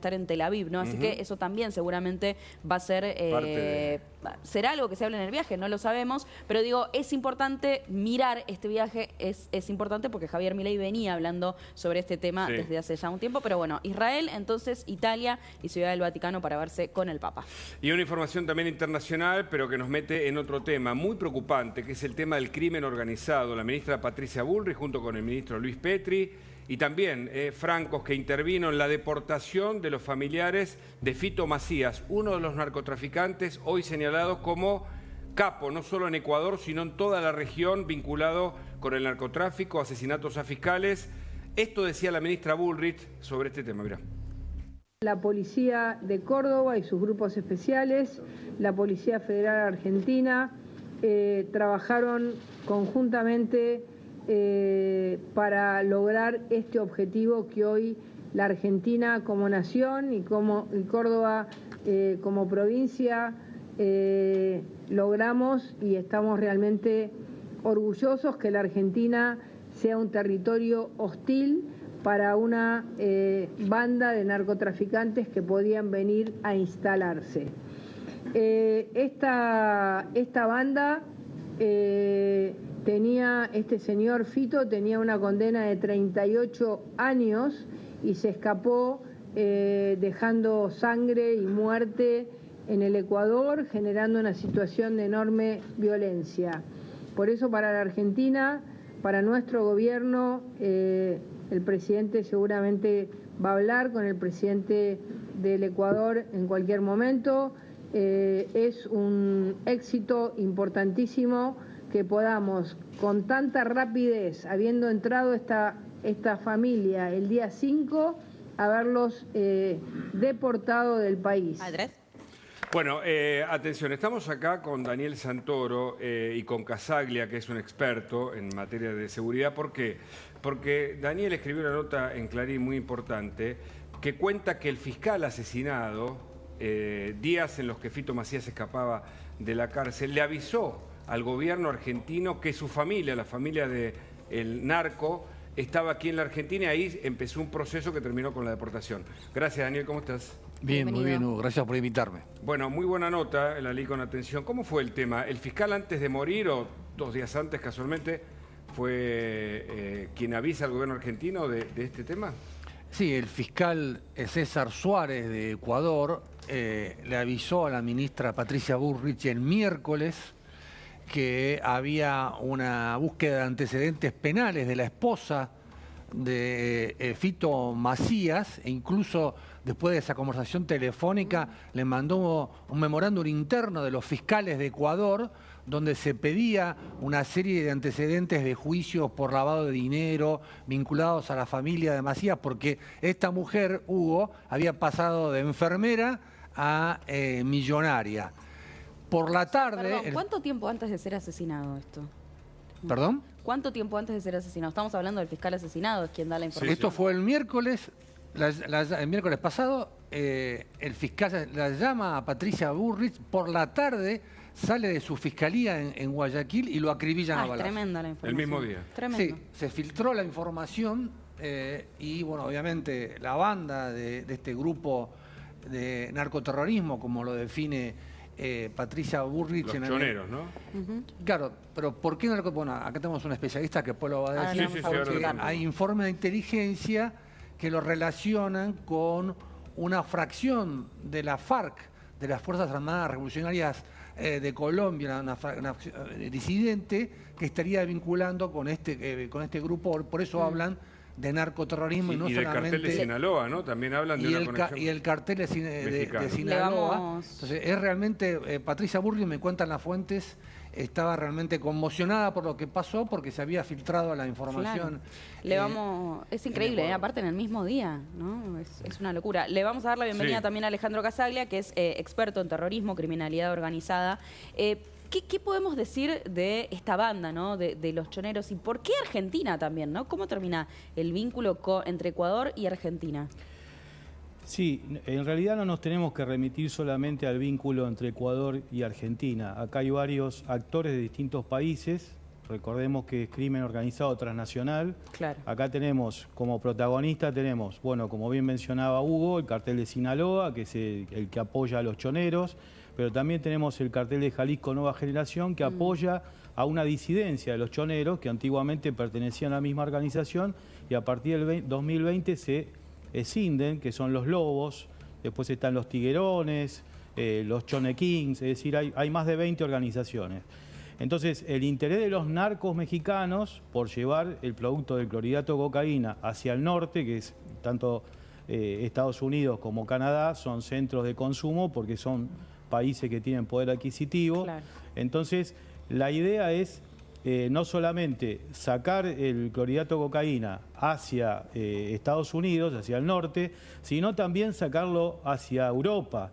estar en Tel Aviv, ¿no? Así que eso también seguramente va a ser... será algo que se hable en el viaje, no lo sabemos, pero digo, es importante mirar este viaje, es importante porque Javier Milei venía hablando sobre este tema desde hace ya un tiempo, pero bueno, Israel, entonces Italia y Ciudad del Vaticano para verse con el Papa. Y una información también internacional, pero que nos mete en otro tema muy preocupante, que es el tema del crimen organizado. La ministra Patricia Bullrich junto con el ministro Luis Petri y también Francos, que intervino en la deportación de los familiares de Fito Macías, uno de los narcotraficantes hoy señalado como capo, no solo en Ecuador, sino en toda la región, vinculado con el narcotráfico, asesinatos a fiscales. Esto decía la ministra Bullrich sobre este tema, mirá. La Policía de Córdoba y sus grupos especiales, la Policía Federal Argentina, trabajaron conjuntamente para lograr este objetivo que hoy la Argentina como nación y Córdoba como provincia logramos, y estamos realmente orgullosos que la Argentina sea un territorio hostil para una banda de narcotraficantes que podían venir a instalarse. Esta banda este señor Fito tenía una condena de 38 años y se escapó dejando sangre y muerte en el Ecuador, generando una situación de enorme violencia. Por eso para la Argentina, para nuestro gobierno, el presidente seguramente va a hablar con el presidente del Ecuador en cualquier momento. Es un éxito importantísimo que podamos, con tanta rapidez, habiendo entrado esta familia el día 5, haberlos deportado del país. ¿Andrés? Bueno, atención, estamos acá con Daniel Santoro y con Casaglia, que es un experto en materia de seguridad. ¿Por qué? Porque Daniel escribió una nota en Clarín muy importante que cuenta que el fiscal asesinado, días en los que Fito Macías escapaba de la cárcel, le avisó al gobierno argentino que su familia, la familia del narco, estaba aquí en la Argentina y ahí empezó un proceso que terminó con la deportación. Gracias, Daniel, ¿cómo estás? Bien, muy bien, Hugo. Gracias por invitarme. Bueno, muy buena nota, la leí con atención. ¿Cómo fue el tema? ¿El fiscal antes de morir o 2 días antes casualmente fue quien avisa al gobierno argentino de este tema? Sí, el fiscal César Suárez de Ecuador le avisó a la ministra Patricia Bullrich el miércoles que había una búsqueda de antecedentes penales de la esposa de Fito Macías, e incluso después de esa conversación telefónica le mandó un memorándum interno de los fiscales de Ecuador donde se pedía una serie de antecedentes de juicios por lavado de dinero vinculados a la familia de Macías, porque esta mujer, Hugo, había pasado de enfermera a millonaria. Por la tarde... Perdón, ¿cuánto tiempo antes de ser asesinado esto? ¿Perdón? ¿Cuánto tiempo antes de ser asesinado? Estamos hablando del fiscal asesinado, es quien da la información. Esto fue el miércoles, el miércoles pasado, el fiscal la llama a Patricia Bullrich, por la tarde sale de su fiscalía en Guayaquil y lo acribillan a balazos. Tremenda la información. El mismo día. Tremendo. Sí, se filtró la información y, bueno, obviamente la banda de este grupo de narcoterrorismo, como lo define Patricia Bullrich. Los choneros, ¿no? Claro, pero ¿por qué narco? Bueno, acá tenemos un especialista que después lo va a decir. Hay informes de inteligencia que lo relacionan con una fracción de la FARC, de las Fuerzas Armadas Revolucionarias de Colombia, una disidente, que estaría vinculando con este grupo. Por eso hablan de narcoterrorismo y no solamente... del cartel de Sinaloa, ¿no? También hablan de una conexión. Y el cartel de Sinaloa. Entonces, es realmente... Patricia Bullrich, me cuentan las fuentes, estaba realmente conmocionada por lo que pasó, porque se había filtrado la información. Es increíble, aparte en el mismo día, ¿no? Es una locura. Le vamos a dar la bienvenida también a Alejandro Casaglia, que es experto en terrorismo, criminalidad organizada. ¿Qué podemos decir de esta banda, ¿no? de los choneros? ¿Y por qué Argentina también, ¿no? ¿Cómo termina el vínculo entre Ecuador y Argentina? Sí, en realidad no nos tenemos que remitir solamente al vínculo entre Ecuador y Argentina. Acá hay varios actores de distintos países recordemos que es crimen organizado transnacional. Claro. Acá tenemos, como protagonista tenemos, bueno, como bien mencionaba Hugo, el cartel de Sinaloa, que es el que apoya a los choneros, pero también tenemos el cartel de Jalisco Nueva Generación, que apoya a una disidencia de los choneros, que antiguamente pertenecían a la misma organización, y a partir del 2020 se escinden, que son los Lobos, después están los Tiguerones, los Chone Kings, es decir, hay más de 20 organizaciones. Entonces, el interés de los narcos mexicanos por llevar el producto del clorhidrato de cocaína hacia el norte, que es tanto Estados Unidos como Canadá, son centros de consumo porque son países que tienen poder adquisitivo. Claro. Entonces, la idea es no solamente sacar el clorhidrato de cocaína hacia Estados Unidos, hacia el norte, sino también sacarlo hacia Europa.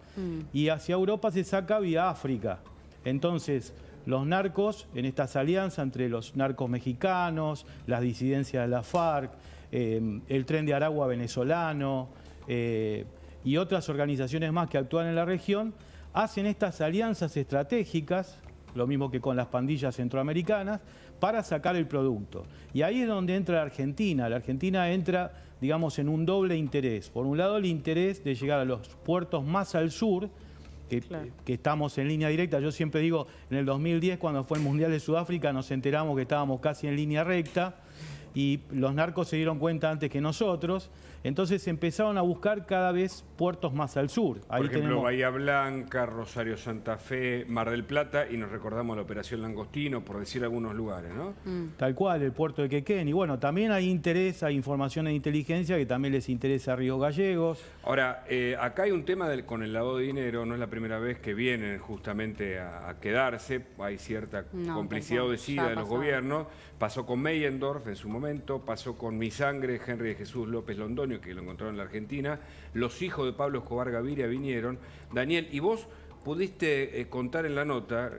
Y hacia Europa se saca vía África. Entonces, los narcos, en estas alianzas entre los narcos mexicanos, las disidencias de la FARC, el Tren de Aragua venezolano y otras organizaciones más que actúan en la región, hacen estas alianzas estratégicas, lo mismo que con las pandillas centroamericanas, para sacar el producto. Y ahí es donde entra la Argentina. La Argentina entra, digamos, en un doble interés. Por un lado, el interés de llegar a los puertos más al sur, que estamos en línea directa. Yo siempre digo, en el 2010, cuando fue el Mundial de Sudáfrica, nos enteramos que estábamos casi en línea recta y los narcos se dieron cuenta antes que nosotros. Entonces empezaron a buscar cada vez puertos más al sur. Ahí por ejemplo, tenemos Bahía Blanca, Rosario Santa Fe, Mar del Plata, y nos recordamos la Operación Langostino, por decir algunos lugares, ¿no? tal cual, el puerto de Quequén. Y bueno, también hay interés, hay información de inteligencia que también les interesa a Ríos Gallegos. Ahora, acá hay un tema con el lavado de dinero, no es la primera vez que vienen justamente a quedarse, hay cierta complicidad o decida de los gobiernos. Pasó con Meyendorf en su momento, pasó con Mi Sangre, Henry de Jesús López Londoño, que lo encontraron en la Argentina. Los hijos de Pablo Escobar Gaviria vinieron. Daniel, y vos pudiste contar en la nota,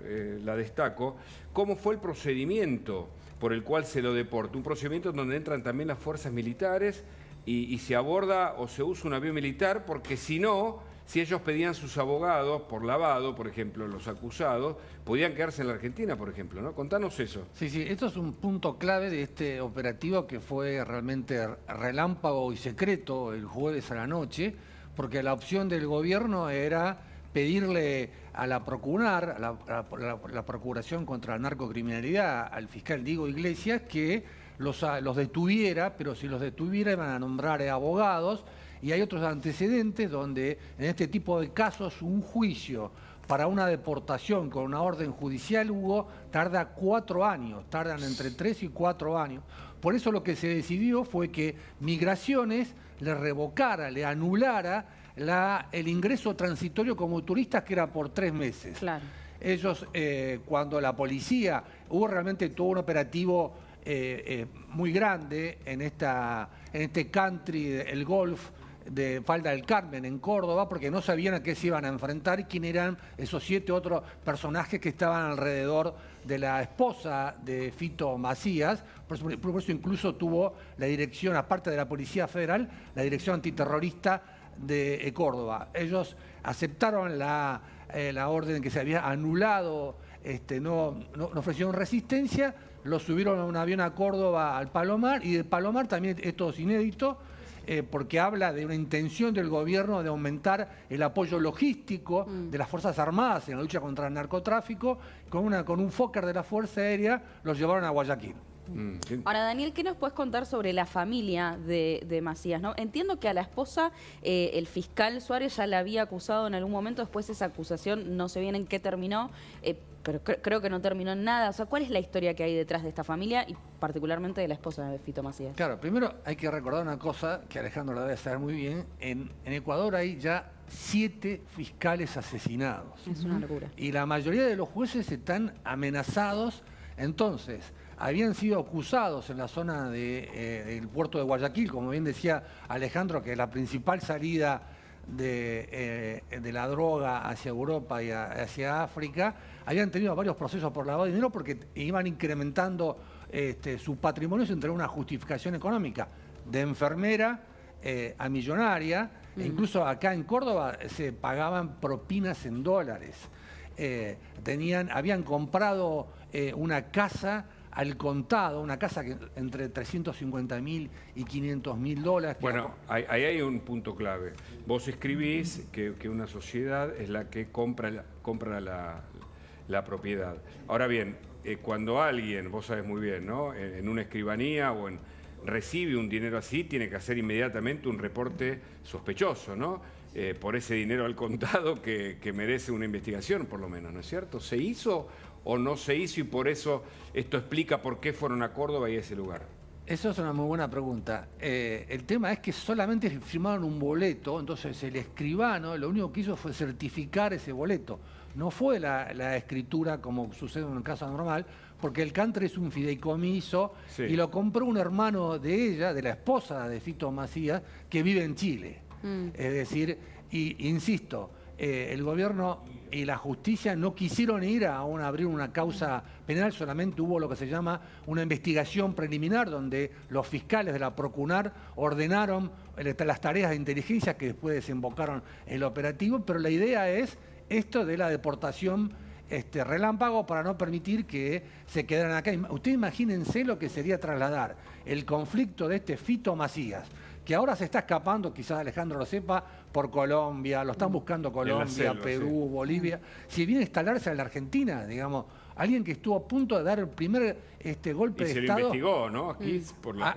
la destaco, cómo fue el procedimiento por el cual se lo deporta. Un procedimiento donde entran también las fuerzas militares y se aborda o se usa un avión militar, porque si no, si ellos pedían sus abogados por lavado, por ejemplo, los acusados, podían quedarse en la Argentina, por ejemplo, ¿no? Contanos eso. Sí, esto es un punto clave de este operativo que fue realmente relámpago y secreto el jueves a la noche, porque la opción del gobierno era pedirle a la Procurar, la Procuración contra la Narcocriminalidad, al fiscal Diego Iglesias, que los detuviera, pero si los detuviera iban a nombrar abogados. Y hay otros antecedentes donde en este tipo de casos un juicio para una deportación con una orden judicial, Hugo, tarda 4 años, tardan entre 3 y 4 años. Por eso lo que se decidió fue que Migraciones le revocara, le anulara el ingreso transitorio como turistas, que era por 3 meses. Claro. Ellos, cuando la policía, hubo realmente todo un operativo muy grande en este country, el Golf, de Falda del Carmen, en Córdoba, porque no sabían a qué se iban a enfrentar y quién eran esos 7 otros personajes que estaban alrededor de la esposa de Fito Macías. Por eso incluso tuvo la dirección, aparte de la Policía Federal, la dirección antiterrorista de Córdoba. Ellos aceptaron la orden que se había anulado, no ofrecieron resistencia, lo subieron a un avión a Córdoba, al Palomar, y de Palomar también, esto es inédito, porque habla de una intención del gobierno de aumentar el apoyo logístico de las Fuerzas Armadas en la lucha contra el narcotráfico. Con un Fokker de la Fuerza Aérea los llevaron a Guayaquil. Ahora, Daniel, ¿qué nos puedes contar sobre la familia de Macías, ¿no? Entiendo que a la esposa el fiscal Suárez ya la había acusado en algún momento, después esa acusación no sé bien en qué terminó, pero creo que no terminó en nada. O sea, ¿cuál es la historia que hay detrás de esta familia y particularmente de la esposa de Fito Macías? Claro, primero hay que recordar una cosa que Alejandro la debe saber muy bien. En Ecuador hay ya 7 fiscales asesinados. Es una locura. Y la mayoría de los jueces están amenazados. Entonces, habían sido acusados en la zona del puerto de Guayaquil, como bien decía Alejandro, que la principal salida de la droga hacia Europa y hacia África. Habían tenido varios procesos por lavado de dinero porque iban incrementando su patrimonio sin tener una justificación económica, de enfermera a millonaria. E incluso acá en Córdoba se pagaban propinas en dólares. Habían comprado una casa al contado, una casa que entre 350.000 y 500.000 dólares. Bueno, ahí hay un punto clave. Vos escribís que una sociedad es la que compra la propiedad. Ahora bien, cuando alguien, vos sabés muy bien, ¿no? En una escribanía o recibe un dinero así, tiene que hacer inmediatamente un reporte sospechoso, ¿no? Por ese dinero al contado que merece una investigación, por lo menos, ¿no es cierto? ¿Se hizo o no se hizo y por eso esto explica por qué fueron a Córdoba y a ese lugar? Eso es una muy buena pregunta. El tema es que solamente firmaron un boleto, entonces el escribano lo único que hizo fue certificar ese boleto. No fue la escritura como sucede en un caso normal, porque el country es un fideicomiso y lo compró un hermano de ella, de la esposa de Fito Macías, que vive en Chile. Es decir, insisto, el gobierno y la justicia no quisieron ir a abrir una causa penal, solamente hubo lo que se llama una investigación preliminar, donde los fiscales de la Procunar ordenaron las tareas de inteligencia que después desembocaron el operativo, pero la idea es esto de la deportación relámpago para no permitir que se quedaran acá. Ustedes imagínense lo que sería trasladar el conflicto de Fito Macías, que ahora se está escapando, quizás Alejandro lo sepa, por Colombia, lo están buscando Colombia, selva, Perú, Bolivia. Si viene a instalarse en la Argentina, digamos, alguien que estuvo a punto de dar el primer golpe de Estado. Y se lo investigó, ¿no? Aquí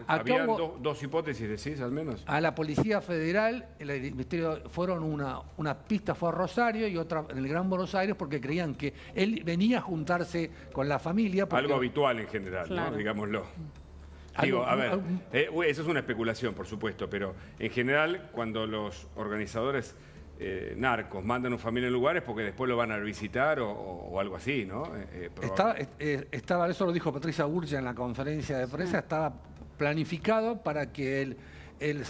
había dos hipótesis, decís, al menos. A la Policía Federal, el ministerio fueron una pista fue a Rosario y otra en el Gran Buenos Aires porque creían que él venía a juntarse con la familia. Algo habitual en general, claro, ¿no? Digámoslo. Digo, a ver, eso es una especulación, por supuesto, pero en general cuando los organizadores narcos mandan a una familia en lugares porque después lo van a visitar o algo así, ¿no? Estaba, eso lo dijo Patricia Burrich en la conferencia de prensa, estaba planificado para que él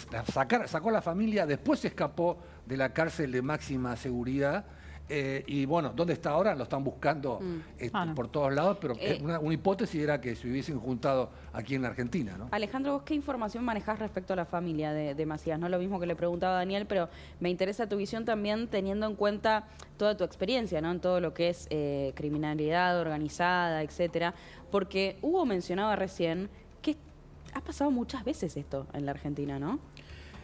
sacó a la familia, después se escapó de la cárcel de máxima seguridad. Y bueno, ¿dónde está ahora? Lo están buscando por todos lados, pero una hipótesis era que se hubiesen juntado aquí en la Argentina, ¿no? Alejandro, ¿vos qué información manejás respecto a la familia de Macías? No lo mismo que le preguntaba a Daniel, pero me interesa tu visión también teniendo en cuenta toda tu experiencia, ¿no? En todo lo que es criminalidad organizada, etcétera, porque Hugo mencionaba recién que ha pasado muchas veces esto en la Argentina, ¿no?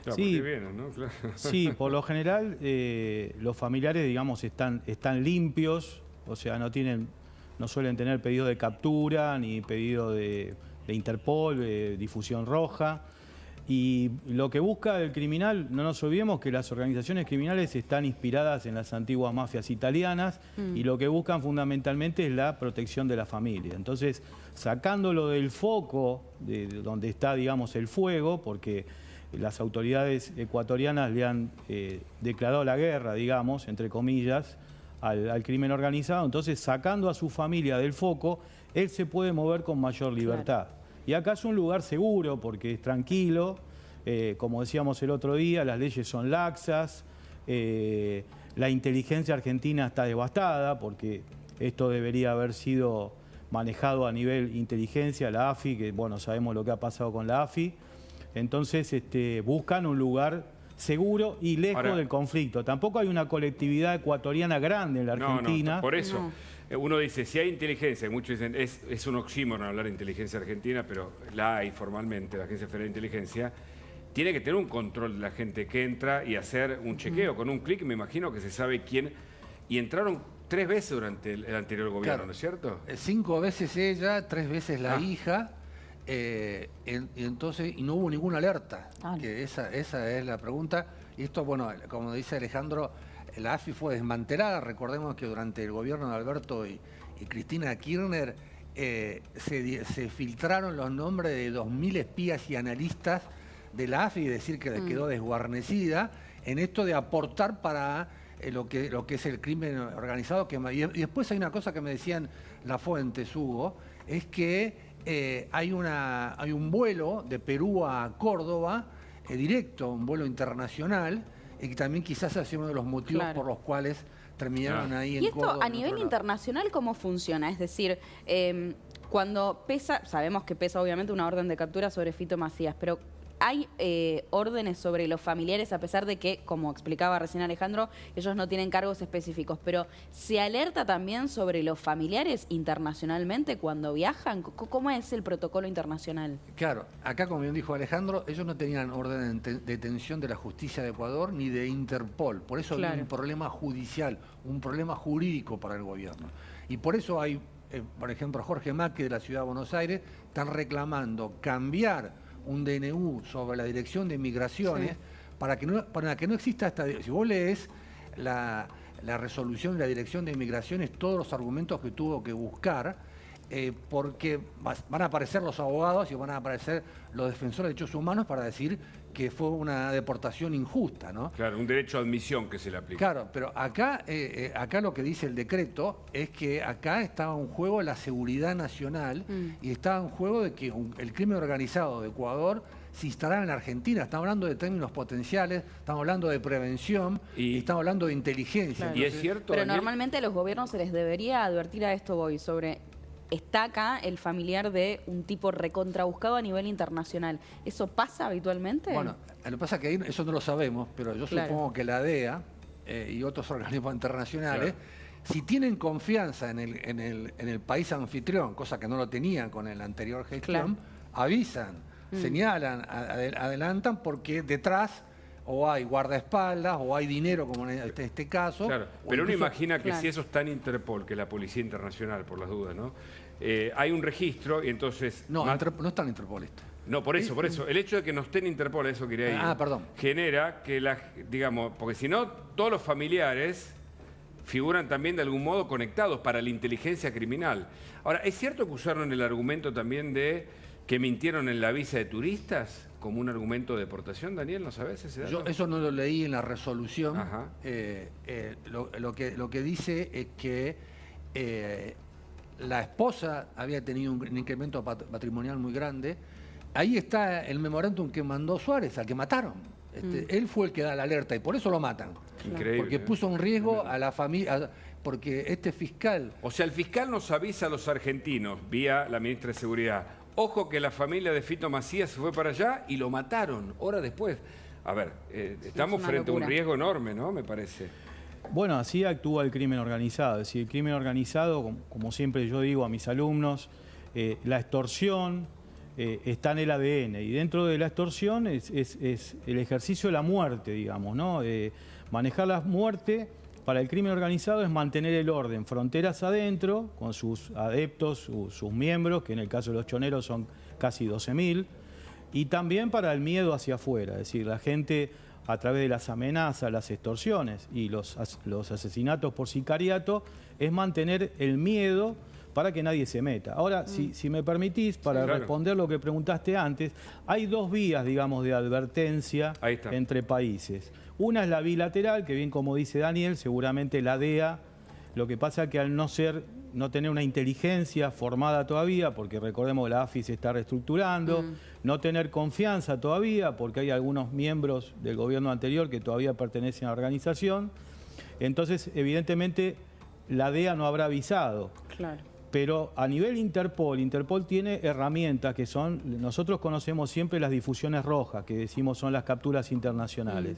Claro, sí, vienen, ¿no? Claro. Sí, por lo general los familiares, digamos, están limpios, o sea, no suelen tener pedido de captura ni pedido de Interpol, difusión roja. Y lo que busca el criminal, no nos olvidemos que las organizaciones criminales están inspiradas en las antiguas mafias italianas y lo que buscan fundamentalmente es la protección de la familia. Entonces, sacándolo del foco de donde está, digamos, el fuego, porque las autoridades ecuatorianas le han declarado la guerra, digamos, entre comillas, al crimen organizado. Entonces, sacando a su familia del foco, él se puede mover con mayor libertad. Claro. Y acá es un lugar seguro porque es tranquilo, como decíamos el otro día, las leyes son laxas, la inteligencia argentina está devastada porque esto debería haber sido manejado a nivel inteligencia, la AFI, que bueno, sabemos lo que ha pasado con la AFI. Entonces buscan un lugar seguro y lejos del conflicto. Tampoco hay una colectividad ecuatoriana grande en la Argentina. No, por eso. Uno dice, si hay inteligencia, muchos dicen, es un oxímoron hablar de inteligencia argentina, pero la hay formalmente, la Agencia Federal de Inteligencia, tiene que tener un control de la gente que entra y hacer un chequeo. Con un clic me imagino que se sabe quién. Y entraron 3 veces durante el anterior gobierno, claro, ¿no es cierto? 5 veces ella, 3 veces la hija. Y no hubo ninguna alerta, que esa es la pregunta. Y esto, bueno, como dice Alejandro, la AFI fue desmantelada. Recordemos que durante el gobierno de Alberto y Cristina Kirchner se filtraron los nombres de 2.000 espías y analistas de la AFI, es decir, que quedó desguarnecida en esto de aportar para lo que es el crimen organizado. Y después hay una cosa que me decían las fuentes, Hugo, es que hay un vuelo de Perú a Córdoba, directo, un vuelo internacional, y que también quizás ha sido uno de los motivos por los cuales terminaron ahí en Córdoba. ¿Y esto a nivel internacional cómo funciona? Es decir, cuando pesa, sabemos que pesa obviamente una orden de captura sobre Fito Macías, pero hay órdenes sobre los familiares, a pesar de que, como explicaba recién Alejandro, ellos no tienen cargos específicos, pero ¿se alerta también sobre los familiares internacionalmente cuando viajan? ¿Cómo es el protocolo internacional? Claro, acá como bien dijo Alejandro, ellos no tenían orden de detención de la justicia de Ecuador ni de Interpol, por eso había un problema judicial, un problema jurídico para el gobierno. Y por eso hay, por ejemplo, Jorge Macri de la Ciudad de Buenos Aires están reclamando cambiar un DNU sobre la Dirección de Migraciones para que no exista esta... Si vos lees la resolución de la Dirección de Migraciones, todos los argumentos que tuvo que buscar, porque van a aparecer los abogados y van a aparecer los defensores de derechos humanos para decir que fue una deportación injusta, ¿no? Claro, un derecho a admisión que se le aplica. Claro, pero acá lo que dice el decreto es que acá estaba en juego la seguridad nacional y estaba en juego de que el crimen organizado de Ecuador se instalara en Argentina. Estamos hablando de términos potenciales, estamos hablando de prevención y estamos hablando de inteligencia. Claro. Y es cierto, pero Daniel, normalmente a los gobiernos se les debería advertir, a esto voy, sobre... Está acá el familiar de un tipo recontrabuscado a nivel internacional. ¿Eso pasa habitualmente? Bueno, lo que pasa es que eso no lo sabemos, pero yo supongo que la DEA y otros organismos internacionales, si tienen confianza en el país anfitrión, cosa que no lo tenían con la anterior gestión, avisan, señalan, adelantan, porque detrás o hay guardaespaldas o hay dinero, como en este caso. Claro, pero uno imagina que si eso está en Interpol, que es la Policía Internacional, por las dudas, ¿no? Hay un registro y entonces... No, no está en Interpol esto. No, por eso. El hecho de que no esté en Interpol, eso quería ir, perdón. genera que, digamos, porque si no, todos los familiares figuran también de algún modo conectados para la inteligencia criminal. Ahora, ¿es cierto que usaron el argumento también de que mintieron en la visa de turistas como un argumento de deportación, Daniel? ¿No sabes ese dato? Yo eso no lo leí en la resolución. Lo que dice es que la esposa había tenido un incremento patrimonial muy grande. Ahí está el memorándum que mandó Suárez, al que mataron. Él fue el que da la alerta y por eso lo matan. Increíble. Porque puso en riesgo a la familia, porque este fiscal... O sea, el fiscal nos avisa a los argentinos, vía la ministra de Seguridad, ojo que la familia de Fito Macías se fue para allá y lo mataron horas después. A ver, estamos frente a un riesgo enorme, ¿no? Me parece. Bueno, así actúa el crimen organizado. Es decir, el crimen organizado, como siempre yo digo a mis alumnos, la extorsión está en el ADN. Y dentro de la extorsión es el ejercicio de la muerte, digamos, ¿no? Manejar la muerte para el crimen organizado es mantener el orden, fronteras adentro, con sus adeptos, sus miembros, que en el caso de los choneros son casi 12.000, y también para el miedo hacia afuera. Es decir, la gente, a través de las amenazas, las extorsiones y los asesinatos por sicariato, es mantener el miedo para que nadie se meta. Ahora, si me permitís, para responder lo que preguntaste antes, hay dos vías, digamos, de advertencia entre países. Una es la bilateral, que bien como dice Daniel, seguramente la DEA, lo que pasa es que al no tener una inteligencia formada todavía, porque recordemos que la AFI se está reestructurando, no tener confianza todavía, porque hay algunos miembros del gobierno anterior que todavía pertenecen a la organización, entonces evidentemente la DEA no habrá avisado. Claro. Pero a nivel Interpol tiene herramientas que son, nosotros conocemos siempre las difusiones rojas, que decimos son las capturas internacionales.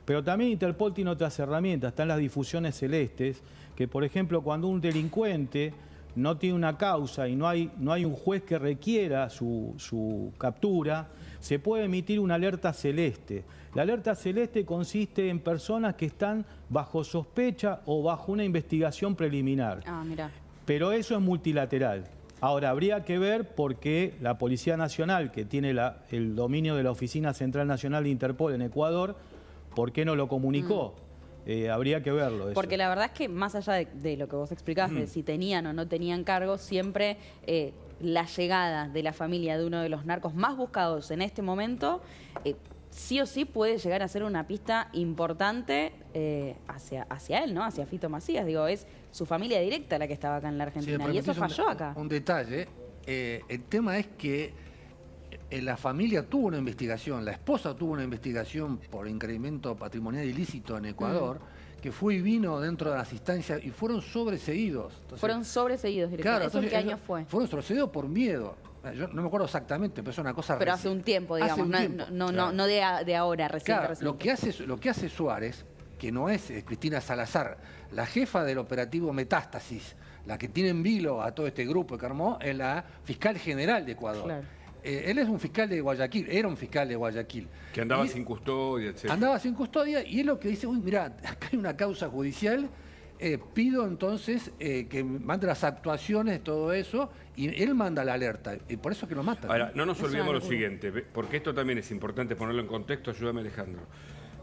Pero también Interpol tiene otras herramientas, están las difusiones celestes, que por ejemplo cuando un delincuente no tiene una causa y no hay un juez que requiera su captura, se puede emitir una alerta celeste. La alerta celeste consiste en personas que están bajo sospecha o bajo una investigación preliminar. Ah, mirá. Pero eso es multilateral. Ahora, habría que ver por qué la Policía Nacional, que tiene el dominio de la Oficina Central Nacional de Interpol en Ecuador, ¿por qué no lo comunicó? Habría que verlo eso. Porque la verdad es que más allá de lo que vos explicás, de si tenían o no tenían cargos, siempre la llegada de la familia de uno de los narcos más buscados en este momento, sí o sí puede llegar a ser una pista importante hacia él, ¿no? Hacia Fito Macías. Digo, es su familia directa la que estaba acá en la Argentina. Y eso falló acá. Un detalle, el tema es que la familia tuvo una investigación, la esposa tuvo una investigación por incremento patrimonial ilícito en Ecuador, que fue y vino dentro de las instancias y fueron sobreseídos. Entonces, fueron sobreseídos directamente. Claro, ¿Eso en qué año fue? Fueron sobreseídos por miedo. yo no me acuerdo exactamente, pero es una cosa... Pero hace un tiempo, digamos, no de ahora, reciente. Claro, lo que hace Suárez, que no es Cristina Salazar, la jefa del operativo Metástasis, la que tiene en vilo a todo este grupo que armó, es la fiscal general de Ecuador. Claro. Él es un fiscal de Guayaquil, era un fiscal de Guayaquil. Que andaba sin custodia, etc. Andaba sin custodia y es lo que dice, uy, mirá, acá hay una causa judicial, pido entonces que mande las actuaciones de todo eso y él manda la alerta y por eso que lo matan. Ahora, no nos olvidemos lo siguiente, porque esto también es importante ponerlo en contexto, ayúdame Alejandro.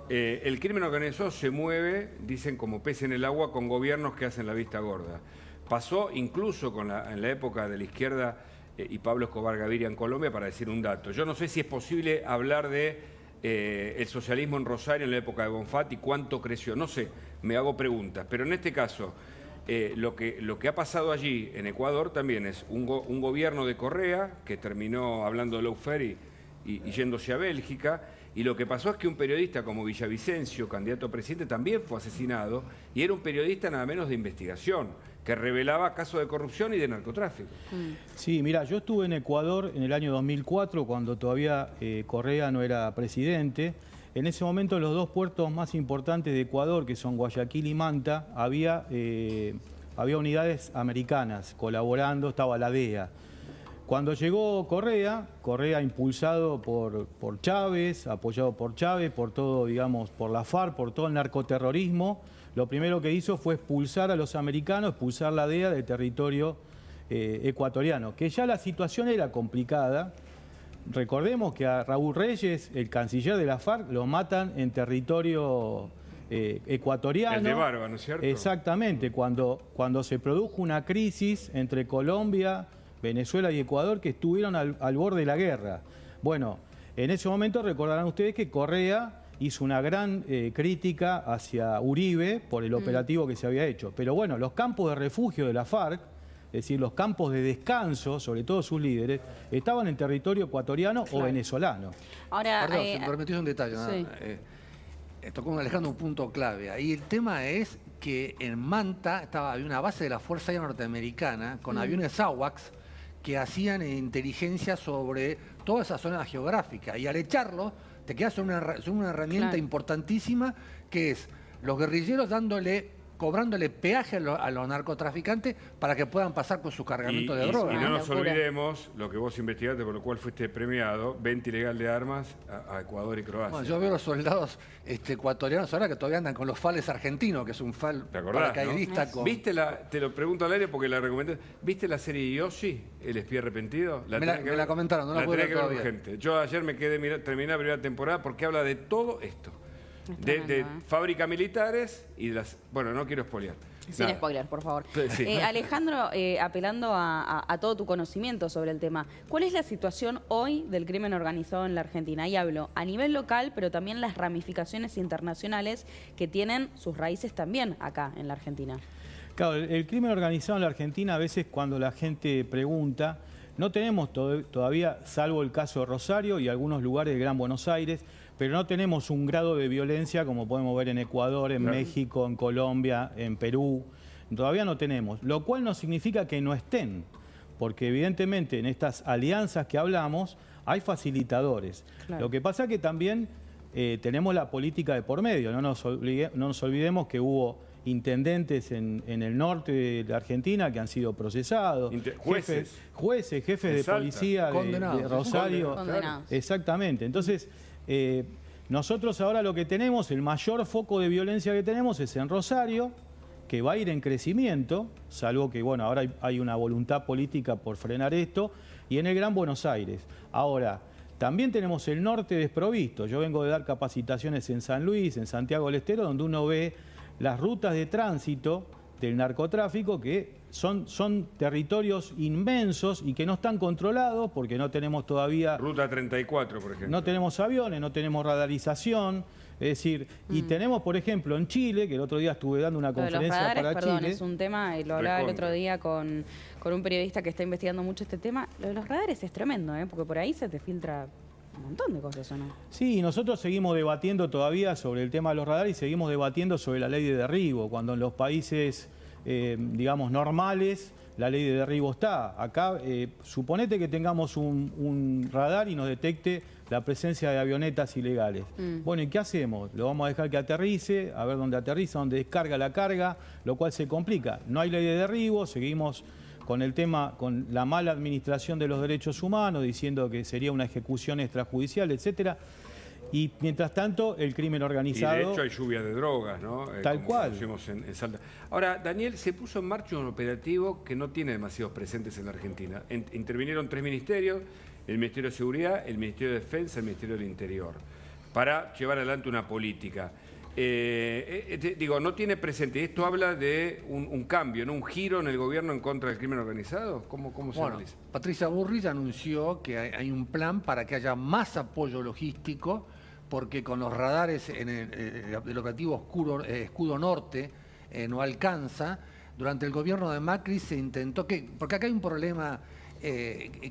El crimen organizado se mueve, dicen, como pez en el agua con gobiernos que hacen la vista gorda. Pasó incluso en la época de la izquierda y Pablo Escobar Gaviria en Colombia, para decir un dato. Yo no sé si es posible hablar de el socialismo en Rosario en la época de Bonfatti, cuánto creció, no sé, me hago preguntas. Pero en este caso, lo que ha pasado allí en Ecuador también es un gobierno de Correa, que terminó hablando de lawfare y yéndose a Bélgica, y lo que pasó es que un periodista como Villavicencio, candidato a presidente, también fue asesinado, y era un periodista nada menos de investigación, que revelaba casos de corrupción y de narcotráfico. Sí, mira, yo estuve en Ecuador en el año 2004, cuando todavía Correa no era presidente. En ese momento los dos puertos más importantes de Ecuador, que son Guayaquil y Manta, había unidades americanas colaborando, estaba la DEA. Cuando llegó Correa impulsado por Chávez, apoyado por Chávez, por todo, digamos, por la FARC, por todo el narcoterrorismo, lo primero que hizo fue expulsar a los americanos, expulsar la DEA del territorio ecuatoriano, que ya la situación era complicada. Recordemos que a Raúl Reyes, el canciller de la FARC, lo matan en territorio ecuatoriano. El de Barba, ¿no es cierto? Exactamente, cuando se produjo una crisis entre Colombia, Venezuela y Ecuador, que estuvieron al borde de la guerra. Bueno, en ese momento recordarán ustedes que Correa hizo una gran crítica hacia Uribe por el operativo que se había hecho. Pero bueno, los campos de refugio de la FARC, es decir, los campos de descanso, sobre todo sus líderes, estaban en territorio ecuatoriano o venezolano. Ahora, perdón, si me permitís un detalle. Sí. Tocó Alejandro un punto clave. Ahí el tema es que en Manta había una base de la Fuerza Aérea Norteamericana con aviones AWACS que hacían inteligencia sobre toda esa zona geográfica. Y al echarlo, te quedas con una herramienta importantísima, que es los guerrilleros cobrándole peaje a los narcotraficantes para que puedan pasar con su cargamento de droga. Y no nos olvidemos lo que vos investigaste, por lo cual fuiste premiado, venta ilegal de armas a Ecuador y Croacia. Bueno, yo veo los soldados ecuatorianos ahora que todavía andan con los fales argentinos, que es un fal paracaidista. ¿No? ¿Viste te lo pregunto al aire porque la recomendé, ¿viste la serie Yossi, El espía arrepentido? Me la comentaron, no la pude ver todavía. Urgente. Yo ayer me quedé, terminé la primera temporada porque habla de todo esto. De fábricas militares y de las... Bueno, no quiero spoilear. Sin spoiler, por favor. Sí. Alejandro, apelando a todo tu conocimiento sobre el tema, ¿cuál es la situación hoy del crimen organizado en la Argentina? Y hablo a nivel local, pero también las ramificaciones internacionales que tienen sus raíces también acá en la Argentina. Claro, el crimen organizado en la Argentina, a veces cuando la gente pregunta, no tenemos todavía, salvo el caso de Rosario y algunos lugares de Gran Buenos Aires, pero no tenemos un grado de violencia como podemos ver en Ecuador, en México, en Colombia, en Perú. Todavía no tenemos, lo cual no significa que no estén, porque evidentemente en estas alianzas que hablamos hay facilitadores. Claro. Lo que pasa es que también tenemos la política de por medio. No nos olvidemos que hubo intendentes en el norte de la Argentina que han sido procesados, jefes de policía de Rosario. Condenados. Exactamente. Entonces, nosotros ahora lo que tenemos, el mayor foco de violencia que tenemos es en Rosario, que va a ir en crecimiento, salvo que, bueno, ahora hay una voluntad política por frenar esto, y en el Gran Buenos Aires. Ahora, también tenemos el norte desprovisto. Yo vengo de dar capacitaciones en San Luis, en Santiago del Estero, donde uno ve las rutas de tránsito del narcotráfico, que son territorios inmensos y que no están controlados porque no tenemos todavía... Ruta 34, por ejemplo. No tenemos aviones, no tenemos radarización, es decir, y tenemos, por ejemplo, en Chile, que el otro día estuve dando una conferencia para Chile... es un tema, lo hablaba el otro día con un periodista que está investigando mucho este tema. Lo de los radares es tremendo, porque por ahí se te filtra un montón de cosas, ¿o no? Sí, nosotros seguimos debatiendo todavía sobre el tema de los radares y seguimos debatiendo sobre la ley de derribo, cuando en los países digamos, normales, la ley de derribo está. Acá, suponete que tengamos un radar y nos detecte la presencia de avionetas ilegales. Bueno, ¿y qué hacemos? Lo vamos a dejar que aterrice, a ver dónde aterriza, dónde descarga la carga, lo cual se complica. No hay ley de derribo, seguimos con el tema, con la mala administración de los derechos humanos, diciendo que sería una ejecución extrajudicial, etcétera. Y mientras tanto, el crimen organizado... Y de hecho hay lluvia de drogas, ¿no? Tal cual. Conocimos en Salta. Ahora, Daniel, se puso en marcha un operativo que no tiene demasiados presentes en la Argentina. Intervinieron 3 ministerios, el Ministerio de Seguridad, el Ministerio de Defensa, el Ministerio del Interior, para llevar adelante una política. Digo, no tiene presente. Esto habla de un cambio, ¿no? Un giro en el gobierno en contra del crimen organizado. ¿Cómo se analiza? Patricia Bullrich anunció que hay un plan para que haya más apoyo logístico, porque con los radares en el operativo Escudo Norte no alcanza. Durante el gobierno de Macri se intentó porque acá hay un problema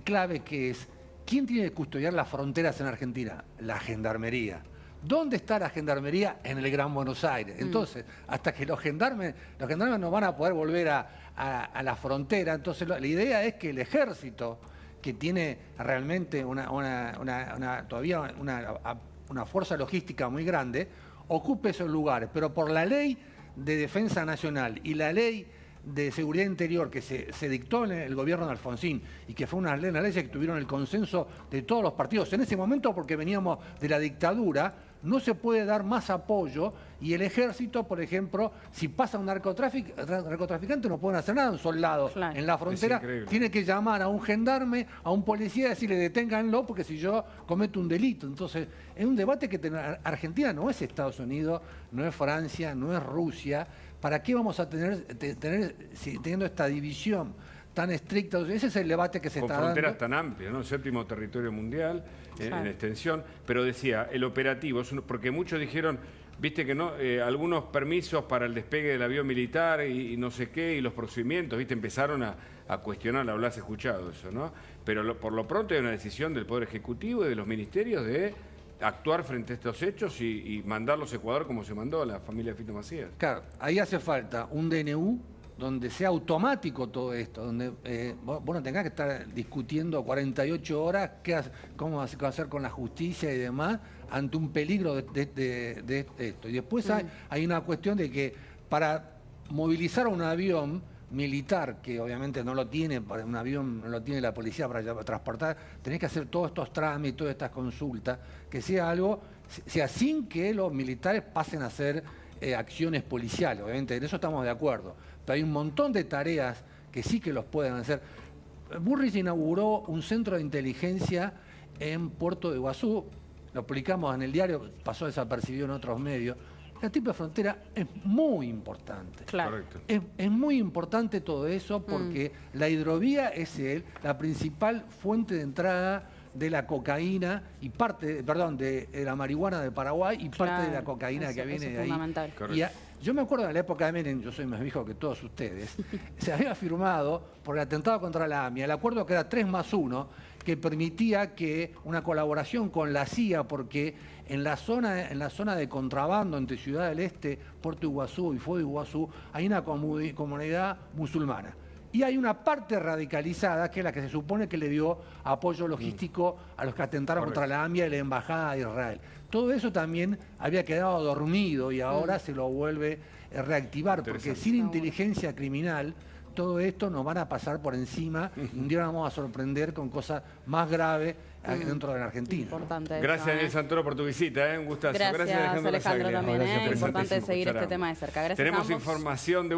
clave, que es ¿quién tiene que custodiar las fronteras en Argentina? La Gendarmería. ¿Dónde está la Gendarmería? En el Gran Buenos Aires. Entonces, hasta que los gendarmes no van a poder volver a la frontera. Entonces, la idea es que el ejército, que tiene realmente todavía una fuerza logística muy grande, ocupe esos lugares. Pero por la ley de defensa nacional y la ley de seguridad interior que se dictó en el gobierno de Alfonsín, y que fue una ley que tuvieron el consenso de todos los partidos en ese momento, porque veníamos de la dictadura, no se puede dar más apoyo. Y el ejército, por ejemplo, si pasa un narcotraficante, no pueden hacer nada. Un soldado en la frontera tiene que llamar a un gendarme, a un policía, y decirle deténganlo porque si yo cometo un delito. Entonces, es un debate que Argentina no es Estados Unidos, no es Francia, no es Rusia. ¿Para qué vamos a teniendo esta división tan estricta? Ese es el debate que se está dando. Con fronteras tan amplias, ¿no? 7º territorio mundial en extensión. Pero decía, el operativo, porque muchos dijeron, viste que no, algunos permisos para el despegue del avión militar y no sé qué, y los procedimientos, viste, empezaron a cuestionar, habrás escuchado eso, ¿no? Pero por lo pronto hay una decisión del Poder Ejecutivo y de los ministerios de actuar frente a estos hechos y mandarlos a Ecuador como se mandó a la familia Fito Macías. Claro, ahí hace falta un DNU donde sea automático todo esto, donde vos no tengas que estar discutiendo 48 horas cómo hacer con la justicia y demás ante un peligro de esto. Y después hay una cuestión de que para movilizar un avión militar, que obviamente no lo tiene, para un avión no lo tiene la policía para transportar, tenés que hacer todos estos trámites, todas estas consultas, que sea sin que los militares pasen a hacer acciones policiales. Obviamente en eso estamos de acuerdo, pero hay un montón de tareas que sí que los pueden hacer. Bullrich inauguró un centro de inteligencia en Puerto de Iguazú, lo publicamos en el diario, pasó desapercibido en otros medios. La triple frontera es muy importante. Claro. Es muy importante todo eso, porque la hidrovía es la principal fuente de entrada de la cocaína y de la marihuana de Paraguay y parte de la cocaína que viene de ahí. Fundamental. Y yo me acuerdo de la época de Menem, yo soy más viejo que todos ustedes, se había firmado por el atentado contra la AMIA el acuerdo que era 3+1, que permitía que una colaboración con la CIA, porque en la zona de contrabando entre Ciudad del Este, Puerto Iguazú y Foz de Iguazú, hay una comunidad musulmana. Y hay una parte radicalizada, que es la que se supone que le dio apoyo logístico a los que atentaron contra la AMIA y la Embajada de Israel. Todo eso también había quedado dormido y ahora se lo vuelve a reactivar, porque sin inteligencia criminal todo esto nos van a pasar por encima y un día nos vamos a sorprender con cosas más graves dentro de la Argentina. Importante. Gracias, Daniel Santoro, por tu visita. Un gustazo. Gracias, Alejandro, también. Es importante seguir este tema de cerca. Gracias. Tenemos información de